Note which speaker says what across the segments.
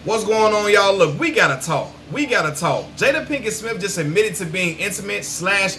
Speaker 1: What's going on, y'all? Look, we gotta talk. Jada Pinkett-Smith just admitted to being intimate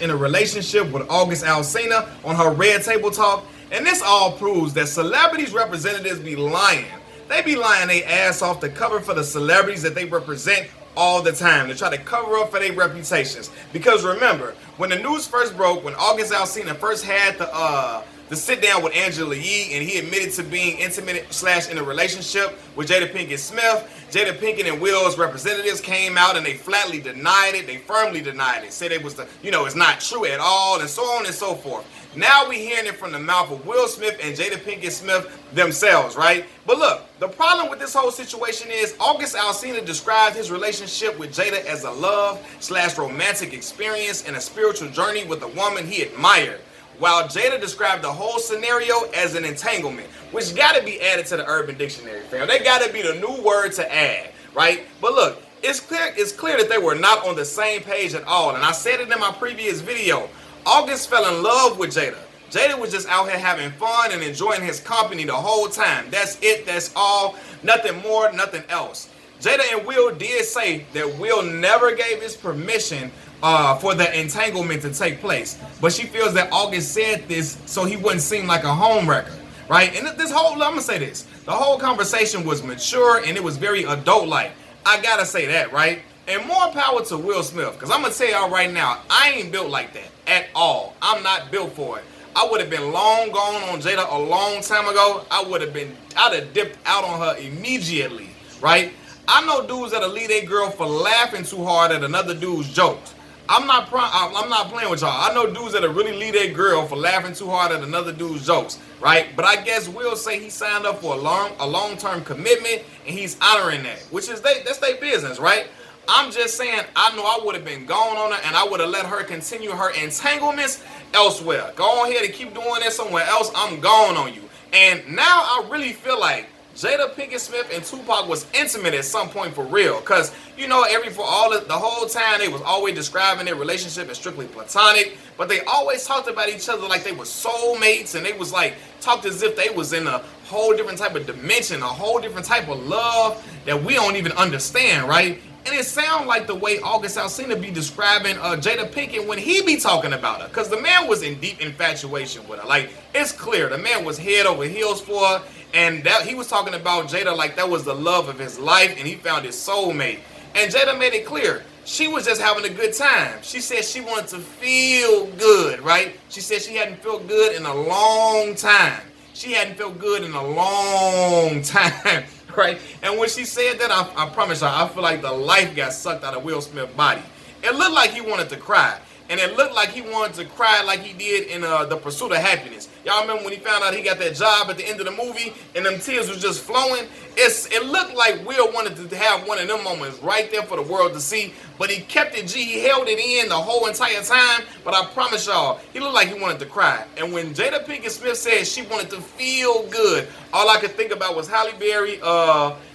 Speaker 1: / in a relationship with August Alsina on her Red Table Talk. And this all proves that celebrities representatives be lying. They be lying their ass off to cover for the celebrities that they represent all the time. They try to cover up for their reputations. Because remember, when the news first broke, when August Alsina first had the sit down with Angela Yee, and he admitted to being intimate / in a relationship with Jada Pinkett-Smith. Jada Pinkett and Will's representatives came out and they flatly denied it. They firmly denied it. Said it was it's not true at all, and so on and so forth. Now we hearing it from the mouth of Will Smith and Jada Pinkett-Smith themselves, right? But look, the problem with this whole situation is August Alsina described his relationship with Jada as a love / romantic experience and a spiritual journey with a woman he admired, while Jada described the whole scenario as an entanglement, which got to be added to the Urban Dictionary, fam. They got to be the new word to add, right? But look, it's clear that they were not on the same page at all. And I said it in my previous video. August fell in love with Jada. Jada was just out here having fun and enjoying his company the whole time. That's it. That's all. Nothing more, nothing else. Jada and Will did say that Will never gave his permission for the entanglement to take place, but she feels that August said this so he wouldn't seem like a homewrecker, right? And I'm gonna say this: the whole conversation was mature and it was very adult-like. I gotta say that, right? And more power to Will Smith, because I'm gonna tell y'all right now, I ain't built like that at all. I'm not built for it. I would have been long gone on Jada a long time ago. I'd have dipped out on her immediately, right? I know dudes that'll leave their girl for laughing too hard at another dude's jokes. I'm not playing with y'all. I know dudes that'll really leave their girl for laughing too hard at another dude's jokes, right? But I guess Will say he signed up for a long-term commitment and he's honoring that, which is that's their business, right? I'm just saying, I know I would have been gone on her and I would have let her continue her entanglements elsewhere. Go on ahead and keep doing that somewhere else. I'm gone on you. And now I really feel like Jada Pinkett-Smith and Tupac was intimate at some point for real, because the whole time they was always describing their relationship as strictly platonic, but they always talked about each other like they were soulmates, and they was like talked as if they was in a whole different type of dimension, a whole different type of love that we don't even understand, right? And it sounds like the way August Alsina be describing Jada Pinkett when he be talking about her, because the man was in deep infatuation with her. Like, it's clear the man was head over heels for her, and that he was talking about Jada like that was the love of his life, and he found his soulmate. And Jada made it clear she was just having a good time. She said she wanted to feel good, right? She said she hadn't felt good in a long time. Right? And when she said that, I promise you, I feel like the life got sucked out of Will Smith's body. It looked like he wanted to cry. And it looked like he wanted to cry like he did in The Pursuit of Happiness. Y'all remember when he found out he got that job at the end of the movie and them tears was just flowing? It looked like Will wanted to have one of them moments right there for the world to see, but he kept it G. He held it in the whole entire time, but I promise y'all, he looked like he wanted to cry. And when Jada Pinkett-Smith said she wanted to feel good, all I could think about was Halle Berry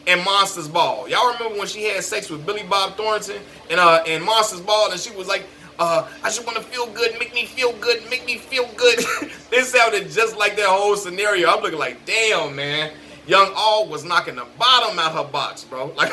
Speaker 1: and Monsters Ball. Y'all remember when she had sex with Billy Bob Thornton in Monsters Ball, and she was like, I just want to feel good, make me feel good, make me feel good. It sounded just like that whole scenario. I'm looking like, damn, man. Young All was knocking the bottom out her box, bro. Like,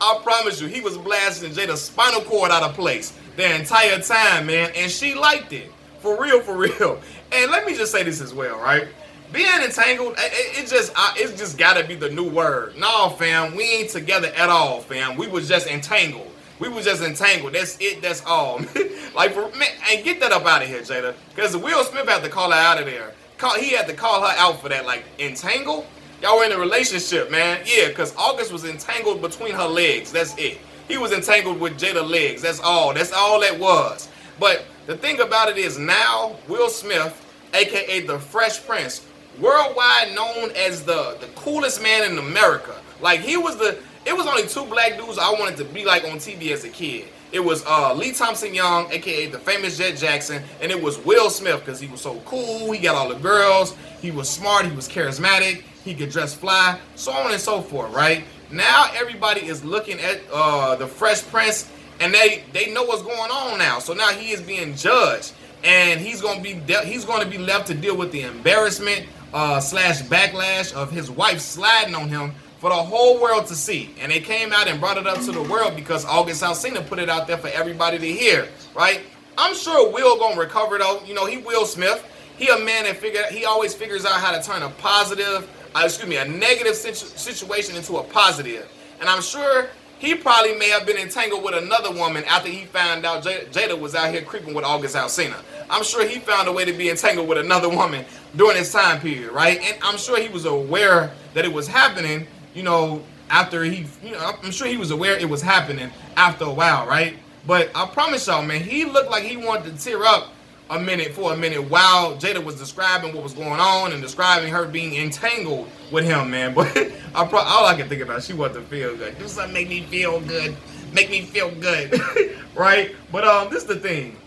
Speaker 1: I promise you, he was blasting Jada's spinal cord out of place the entire time, man. And she liked it. For real, for real. And let me just say this as well, right? Being entangled, it's just got to be the new word. No, fam, we ain't together at all, fam. We was just entangled. That's it. That's all. Like, and get that up out of here, Jada. Because Will Smith had to call her out of there. He had to call her out for that. Like, entangled? Y'all were in a relationship, man. Yeah, because August was entangled between her legs. That's it. He was entangled with Jada's legs. That's all. That's all that was. But the thing about it is now, Will Smith, a.k.a. the Fresh Prince, worldwide known as the coolest man in America. Like, it was only two black dudes I wanted to be like on TV as a kid. It was Lee Thompson Young, a.k.a. the famous Jet Jackson, and it was Will Smith because he was so cool, he got all the girls, he was smart, he was charismatic, he could dress fly, so on and so forth, right? Now everybody is looking at the Fresh Prince, and they know what's going on now. So now he is being judged, and he's going to be left to deal with the embarrassment / backlash of his wife sliding on him for the whole world to see. And they came out and brought it up to the world because August Alsina put it out there for everybody to hear, right? I'm sure Will gonna recover though. You know, he Will Smith. He a man that he always figures out how to turn a negative situation into a positive. And I'm sure he probably may have been entangled with another woman after he found out Jada was out here creeping with August Alsina. I'm sure he found a way to be entangled with another woman during this time period, right? And I'm sure he was aware that it was happening, you know, after I'm sure he was aware it was happening after a while, right? But I promise y'all, man, he looked like he wanted to tear up for a minute while Jada was describing what was going on and describing her being entangled with him, man. But all I can think about, she wanted to feel good. Do something make me feel good. Make me feel good. Right? But this is the thing.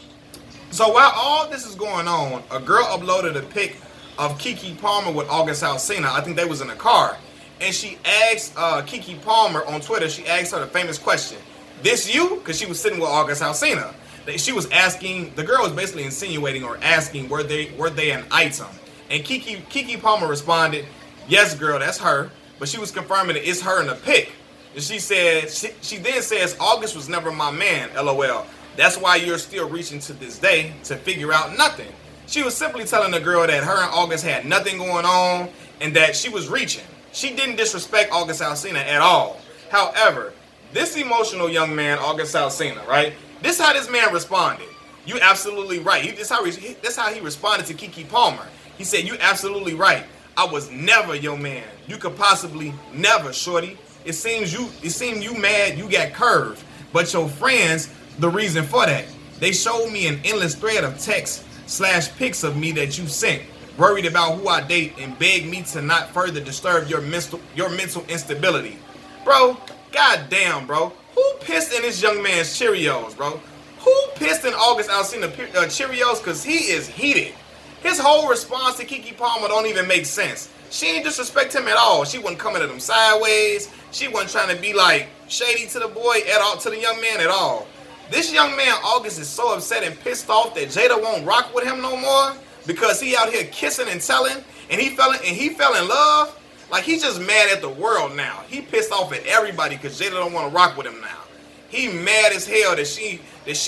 Speaker 1: So while all this is going on, a girl uploaded a pic of Keke Palmer with August Alsina. I think they was in a car. And she asked Keke Palmer on Twitter, she asked her the famous question, "This you?" Because she was sitting with August Alsina. She was asking, the girl was basically insinuating or asking, were they an item? And Keke Palmer responded, "Yes, girl, that's her." But she was confirming that it's her in the pic. And she said, she then says, "August was never my man, LOL. That's why you're still reaching to this day to figure out nothing." She was simply telling the girl that her and August had nothing going on and that she was reaching. She didn't disrespect August Alsina at all. However, this emotional young man, August Alsina, right? This is how this man responded. "You absolutely right." That's how he responded to Keke Palmer. He said, "You absolutely right. I was never your man. You could possibly never, shorty. It seemed you mad you got curved. But your friends, the reason for that. They showed me an endless thread of text/pics of me that you sent, worried about who I date and begged me to not further disturb your mental instability." Bro, goddamn, bro. Who pissed in this young man's Cheerios, bro? Who pissed in August Alsina Cheerios? Because he is heated. His whole response to Keke Palmer don't even make sense. She ain't disrespect him at all. She wasn't coming at him sideways. She wasn't trying to be like shady to the boy at all, to the young man at all. This young man, August, is so upset and pissed off that Jada won't rock with him no more because he out here kissing and telling and he fell in love. Like, he's just mad at the world now. He pissed off at everybody because Jada don't want to rock with him now. He mad as hell that she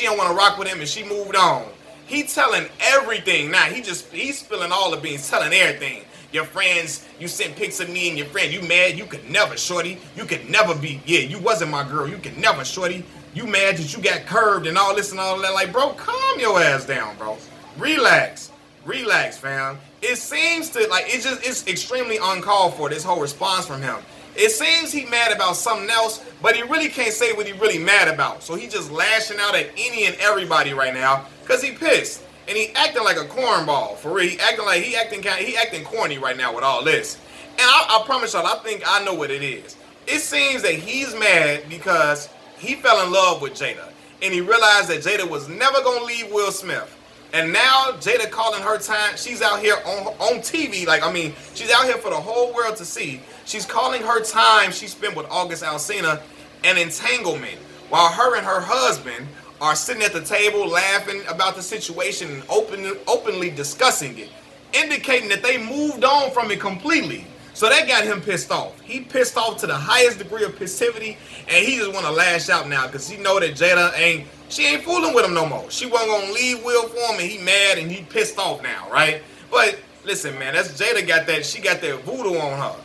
Speaker 1: don't want to rock with him and she moved on. He telling everything now. He's spilling all the beans, telling everything. Your friends, you sent pics of me and your friend. You mad? You could never, shorty. You could never be. Yeah, you wasn't my girl. You could never, shorty. You mad that you got curved and all this and all that. Like, bro, calm your ass down, bro. Relax. Relax, fam. It seems to, like, it's extremely uncalled for, this whole response from him. It seems he mad about something else, but he really can't say what he really mad about. So he just lashing out at any and everybody right now because he pissed. And he acting like a cornball, for real. He acting corny right now with all this. And I promise y'all, I think I know what it is. It seems that he's mad because he fell in love with Jada. And he realized that Jada was never going to leave Will Smith. And now Jada calling her time. She's out here on TV. Like, I mean, she's out here for the whole world to see. She's calling her time she spent with August Alsina an entanglement, while her and her husband are sitting at the table laughing about the situation and openly discussing it, indicating that they moved on from it completely. So that got him pissed off. He pissed off to the highest degree of passivity, and he just want to lash out now because he know that Jada ain't fooling with him no more. She wasn't gonna leave Will for him, and he mad and he pissed off now, right? But listen, man, that's Jada got that. She got that voodoo on her.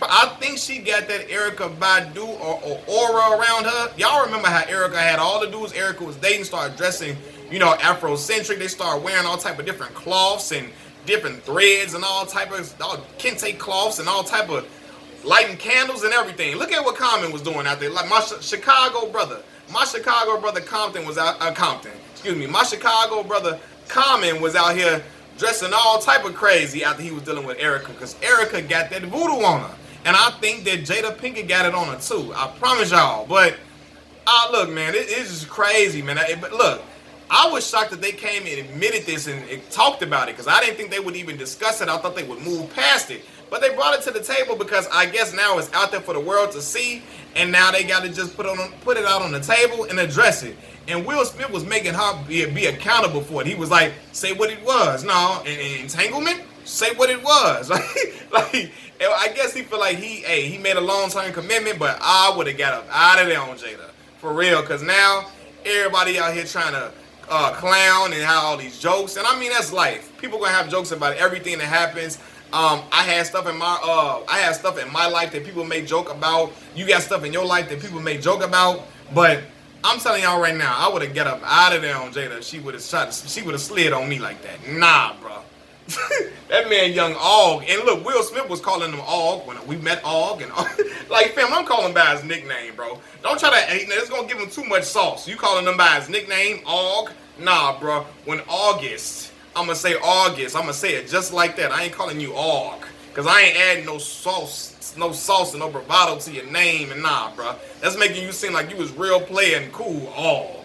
Speaker 1: I think she got that Erykah Badu or aura around her. Y'all remember how Erykah had all the dudes Erykah was dating started dressing, you know, Afrocentric. They started wearing all type of different cloths and different threads and all kente cloths and all type of lighting candles and everything. Look at what Common was doing out there. Like my Chicago brother Compton was out. My Chicago brother Common was out here dressing all type of crazy after he was dealing with Erykah, because Erykah got that voodoo on her. And I think that Jada Pinkett got it on her too. I promise y'all. But look, man, it's just crazy, man. But look, I was shocked that they came and admitted this and talked about it, because I didn't think they would even discuss it. I thought they would move past it. But they brought it to the table because I guess now it's out there for the world to see, and now they got to just put it out on the table and address it. And Will Smith was making her be accountable for it. He was like, say what it was. No, an entanglement? say what it was. Like I guess he feel like he made a long-term commitment, but I would have got up out of there on Jada. For real, because now everybody out here trying to clown and have all these jokes. And I mean, that's life. People gonna have jokes about everything that happens. I had stuff in my life that people may joke about. You got stuff in your life that people may joke about. But I'm telling y'all right now, I would have got up out of there on Jada if she would have slid on me like that. Nah, bro. That man Young Og, and look, Will Smith was calling him Og when we met Og, and like, fam, I'm calling him by his nickname, bro. Don't try to, it's gonna give him too much sauce. You calling him by his nickname, Og? Nah, bro. When August, I'm gonna say August. I'm gonna say it just like that. I ain't calling you Og, cause I ain't adding no sauce and no bravado to your name, and nah, bro. That's making you seem like you was real player and cool, Og.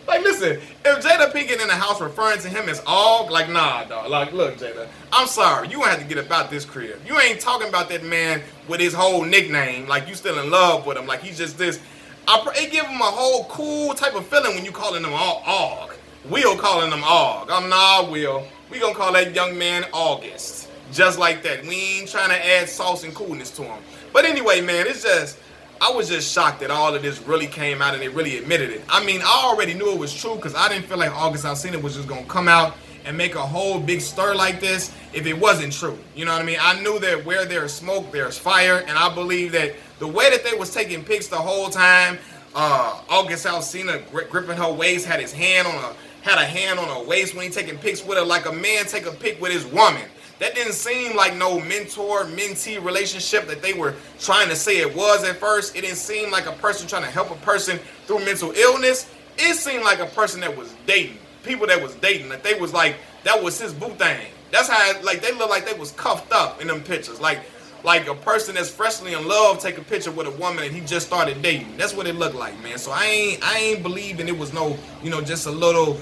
Speaker 1: Like, listen, if Jada Pinkett in the house referring to him as Og, like, nah, dog. Like, look, Jada, I'm sorry. You gonna have to get about this crib. You ain't talking about that man with his whole nickname, like you still in love with him, like he's just this. It give him a whole cool type of feeling when you calling him Og. Will calling him Og. Nah, Will. We gonna call that young man August. Just like that. We ain't trying to add sauce and coolness to him. But anyway, man, it's just, I was just shocked that all of this really came out and they really admitted it. I mean, I already knew it was true because I didn't feel like August Alsina was just going to come out and make a whole big stir like this if it wasn't true. You know what I mean? I knew that where there's smoke, there's fire. And I believe that the way that they was taking pics the whole time, August Alsina gripping her waist, had a hand on her waist when he taking pics with her, like a man take a pic with his woman. That didn't seem like no mentor-mentee relationship that they were trying to say it was at first. It didn't seem like a person trying to help a person through mental illness. It seemed like a person that was dating. People that was dating. That they was like, that was his boo thing. That's how, like, they look like they was cuffed up in them pictures. Like a person that's freshly in love take a picture with a woman and he just started dating. That's what it looked like, man. So I ain't believing it was no, just a little,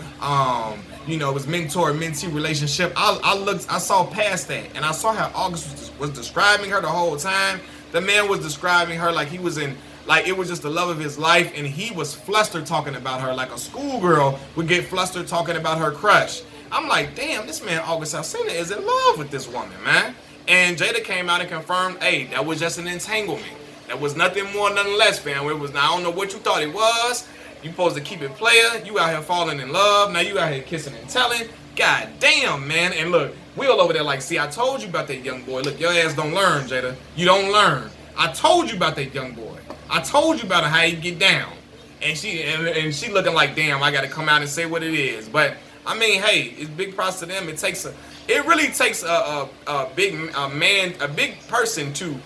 Speaker 1: it was mentor-mentee relationship. I saw past that, and I saw how August was describing her the whole time. The man was describing her like he was like it was just the love of his life, and he was flustered talking about her like a schoolgirl would get flustered talking about her crush. I'm like, damn, this man August Alsina is in love with this woman, man. And Jada came out and confirmed, hey, that was just an entanglement. That was nothing more, nothing less, fam. It was, I don't know what you thought it was. You supposed to keep it player. You out here falling in love. Now you out here kissing and telling. God damn, man. And look, Will over there like, see, I told you about that young boy. Look, your ass don't learn, Jada. You don't learn. I told you about that young boy. I told you about how he get down. And she looking like, damn, I got to come out and say what it is. But, I mean, hey, it's big props to them. It really takes a big person to,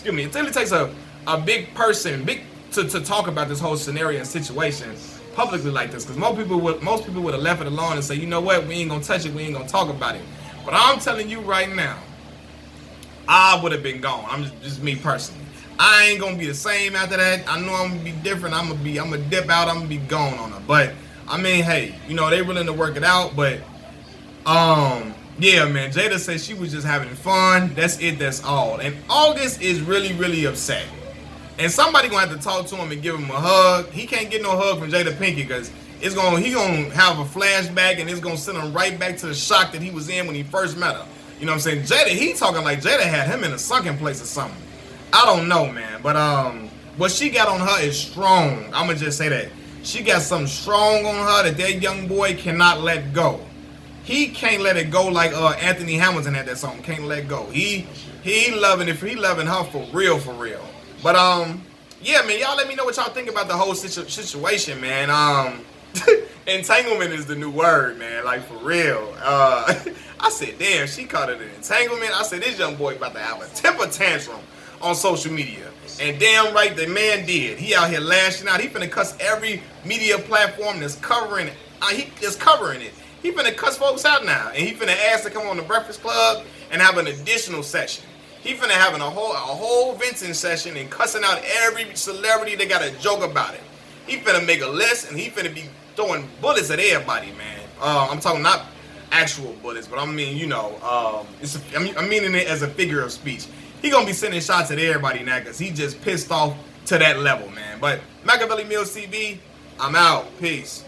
Speaker 1: it really takes a big person, to talk about this whole scenario and situation publicly like this, because most people would have left it alone and say, you know what, we ain't gonna touch it, we ain't gonna talk about it. But I'm telling you right now, I would have been gone. I'm just me personally. I ain't gonna be the same after that. I know I'm gonna be different. I'm gonna dip out. I'm gonna be gone on her. But I mean, hey, they willing to work it out. But yeah, man, Jada said she was just having fun. That's it. That's all. And August is really, really upset. And somebody gonna have to talk to him and give him a hug. He can't get no hug from Jada Pinkett because he gonna have a flashback and it's gonna send him right back to the shock that he was in when he first met her. You know what I'm saying? Jada, he talking like Jada had him in a sunken place or something. I don't know, man. But what she got on her is strong. I'ma just say that. She got something strong on her that young boy cannot let go. He can't let it go like Anthony Hamilton had that song, Can't Let Go. He loving it. He loving her for real, for real. But yeah, man, y'all let me know what y'all think about the whole situation, man. Entanglement is the new word, man. Like, for real. I said, damn, she called it an entanglement. I said, this young boy about to have a temper tantrum on social media. And damn right, the man did. He out here lashing out. He finna cuss every media platform that's covering it. He is covering it. He finna cuss folks out now. And he finna ask to come on the Breakfast Club and have an additional session. He finna having a whole venting session and cussing out every celebrity that got a joke about it. He finna make a list and he finna be throwing bullets at everybody, man. I'm talking not actual bullets, but I mean, I'm meaning it as a figure of speech. He gonna be sending shots at everybody now because he just pissed off to that level, man. But Machiavelli Mills TV, I'm out. Peace.